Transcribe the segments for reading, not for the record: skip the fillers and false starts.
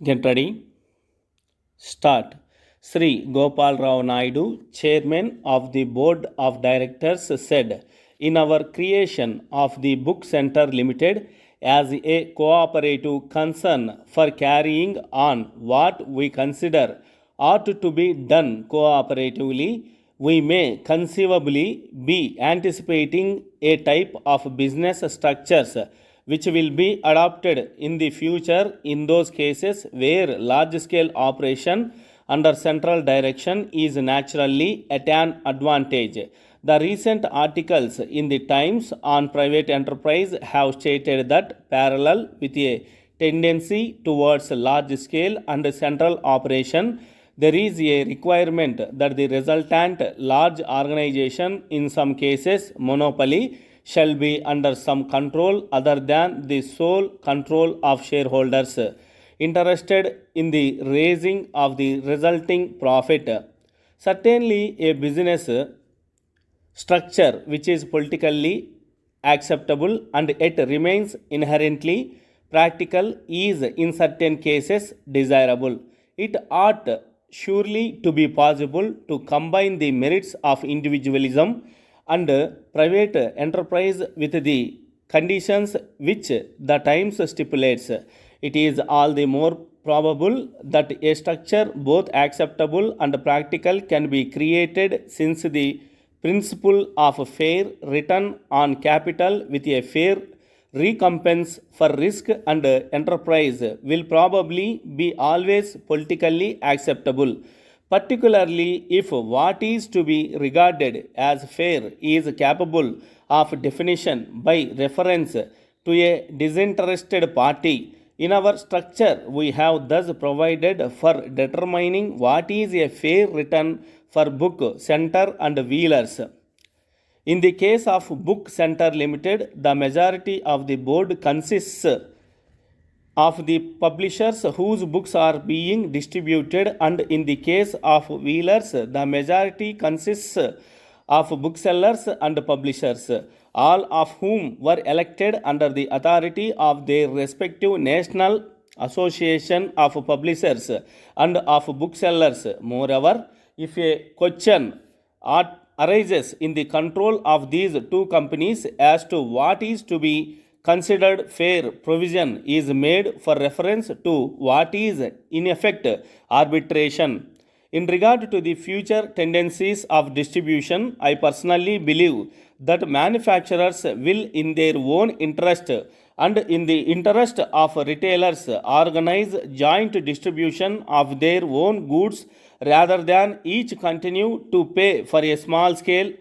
Get ready. Start. Sri Gopal Rao Naidu, Chairman of the Board of Directors, said, "In our creation of the Book Center Limited as a cooperative concern for carrying on what we consider ought to be done cooperatively, we may conceivably be anticipating a type of business structures which will be adopted in the future in those cases where large scale operation under central direction is naturally at an advantage. The recent articles in the Times on private enterprise have stated that parallel with a tendency towards large scale and central operation, there is a requirement that the resultant large organization, in some cases monopoly, shall be under some control other than the sole control of shareholders interested in the raising of the resulting profit. Certainly, a business structure which is politically acceptable and yet remains inherently practical is in certain cases desirable. It ought surely to be possible to combine the merits of individualism and private enterprise with the conditions which the Times stipulates. It is all the more probable that a structure both acceptable and practical can be created, since the principle of fair return on capital with a fair recompense for risk and enterprise will probably be always politically acceptable, particularly if what is to be regarded as fair is capable of definition by reference to a disinterested party. In our structure, we have thus provided for determining what is a fair return for book, center, and wheelers. In the case of Book Center Limited, the majority of the board consists of the publishers whose books are being distributed, and in the case of Wheelers, the majority consists of booksellers and publishers, all of whom were elected under the authority of their respective National Association of Publishers and of Booksellers. Moreover, if a question arises in the control of these two companies as to what is to be considered fair, provision is made for reference to what is in effect arbitration. In regard to the future tendencies of distribution, I personally believe that manufacturers will, in their own interest and in the interest of retailers, organize joint distribution of their own goods rather than each continue to pay for a small scale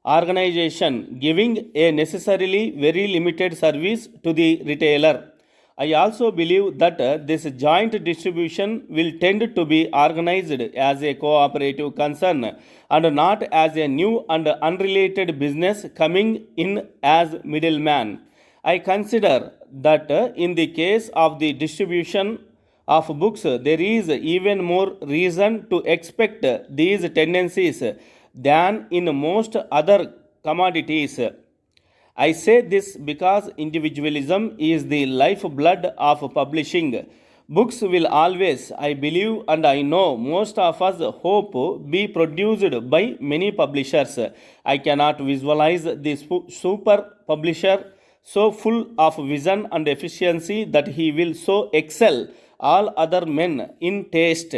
organization, giving a necessarily very limited service to the retailer. I also believe that this joint distribution will tend to be organized as a cooperative concern and not as a new and unrelated business coming in as middleman. I consider that in the case of the distribution of books, there is even more reason to expect these tendencies than in most other commodities. I say this because individualism is the lifeblood of publishing. Books will always, I believe, and I know most of us hope, be produced by many publishers. I cannot visualize the super publisher so full of vision and efficiency that he will so excel all other men in taste,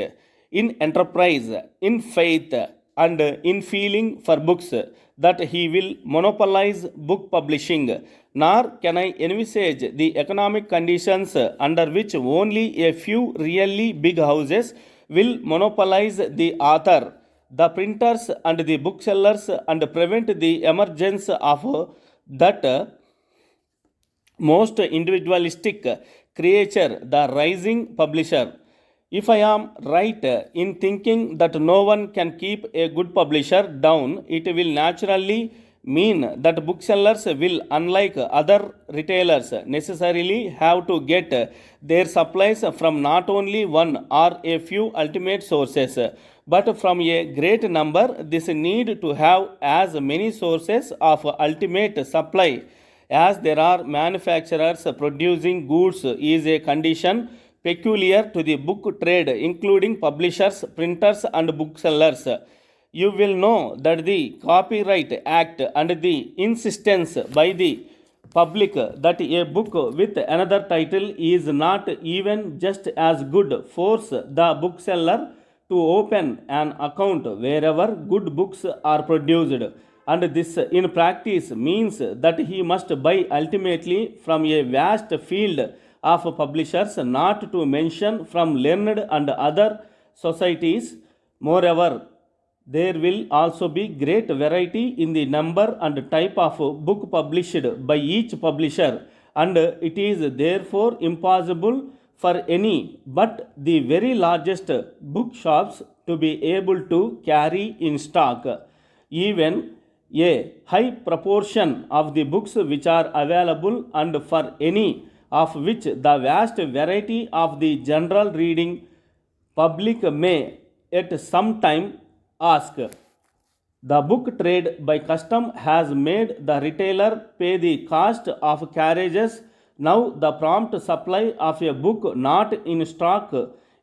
in enterprise, in faith, and in feeling for books, that he will monopolize book publishing. Nor can I envisage the economic conditions under which only a few really big houses will monopolize the author, the printers, and the booksellers, and prevent the emergence of that most individualistic creature, the rising publisher. If I am right in thinking that no one can keep a good publisher down, it will naturally mean that booksellers will, unlike other retailers, necessarily have to get their supplies from not only one or a few ultimate sources, but from a great number. This need to have as many sources of ultimate supply as there are manufacturers producing goods is a condition peculiar to the book trade, including publishers, printers, and booksellers. You will know that the Copyright Act and the insistence by the public that a book with another title is not even just as good force the bookseller to open an account wherever good books are produced, and this in practice means that he must buy ultimately from a vast field of publishers, not to mention from learned and other societies. Moreover, there will also be great variety in the number and type of book published by each publisher, and it is therefore impossible for any but the very largest bookshops to be able to carry in stock even a high proportion of the books which are available, and for any of which the vast variety of the general reading public may at some time ask. The book trade by custom has made the retailer pay the cost of carriages. Now the prompt supply of a book not in stock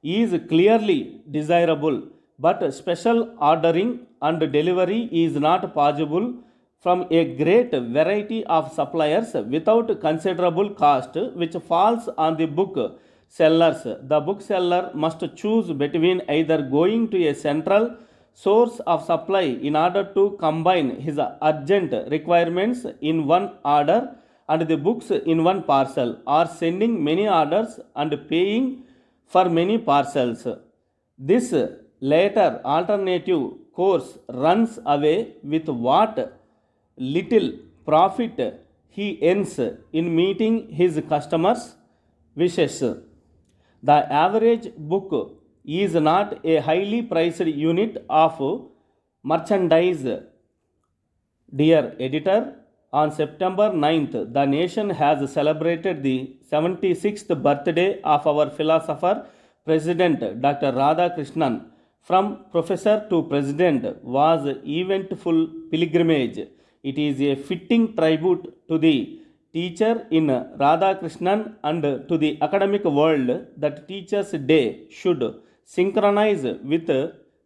is clearly desirable, but special ordering and delivery is not possible from a great variety of suppliers without considerable cost which falls on the book sellers. The bookseller must choose between either going to a central source of supply in order to combine his urgent requirements in one order and the books in one parcel, or sending many orders and paying for many parcels. This later alternative course runs away with what little profit he earns in meeting his customers' wishes. The average book is not a highly priced unit of merchandise. Dear editor, on September 9th, the nation has celebrated the 76th birthday of our philosopher, President Dr. Radhakrishnan. From professor to president was eventful pilgrimage. It is a fitting tribute to the teacher in Radhakrishnan and to the academic world that Teachers' Day should synchronize with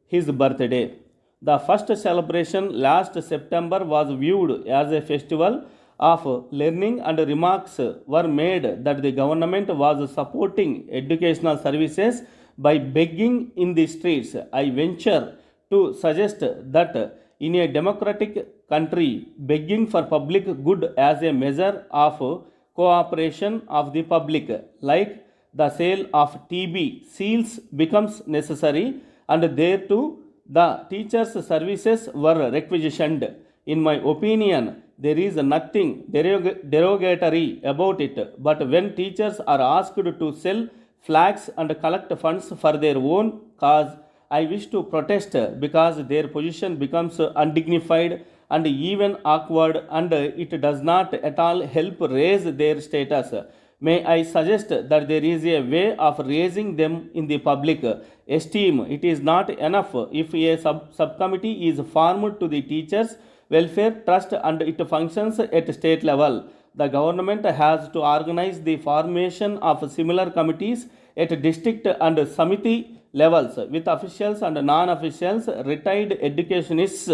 his birthday. The first celebration last September was viewed as a festival of learning, and remarks were made that the government was supporting educational services by begging in the streets. I venture to suggest that in a democratic country, begging for public good as a measure of cooperation of the public, like the sale of TB seals, becomes necessary, and thereto the teachers' services were requisitioned. In my opinion, there is nothing derogatory about it, but when teachers are asked to sell flags and collect funds for their own cause, I wish to protest, because their position becomes undignified and even awkward, and it does not at all help raise their status. May I suggest that there is a way of raising them in the public esteem. It is not enough if a subcommittee is formed to the teachers' welfare trust and it functions at state level. The government has to organize the formation of similar committees at district and samiti levels with officials and non-officials, retired educationists,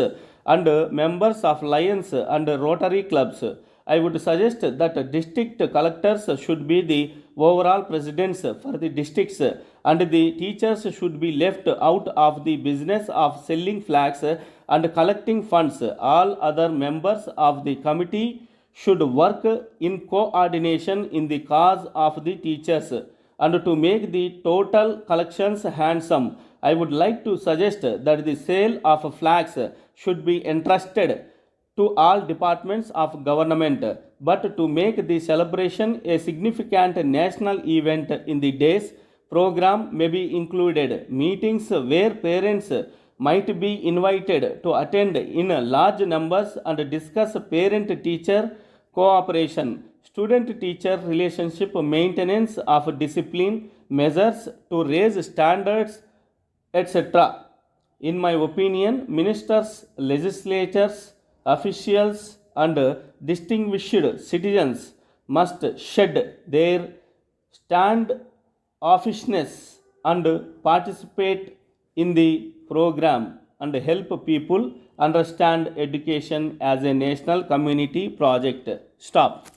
and members of Lions and Rotary clubs. I would suggest that district collectors should be the overall presidents for the districts, and the teachers should be left out of the business of selling flags and collecting funds. All other members of the committee should work in coordination in the cause of the teachers, and to make the total collections handsome, I would like to suggest that the sale of flags should be entrusted to all departments of government, but to make the celebration a significant national event, in the day's program may be included meetings where parents might be invited to attend in large numbers and discuss parent-teacher cooperation, student-teacher relationship, maintenance of discipline, measures to raise standards, etc. In my opinion, ministers, legislators, officials, and distinguished citizens must shed their stand officiousness and participate in the program and help people understand education as a national community project. Stop.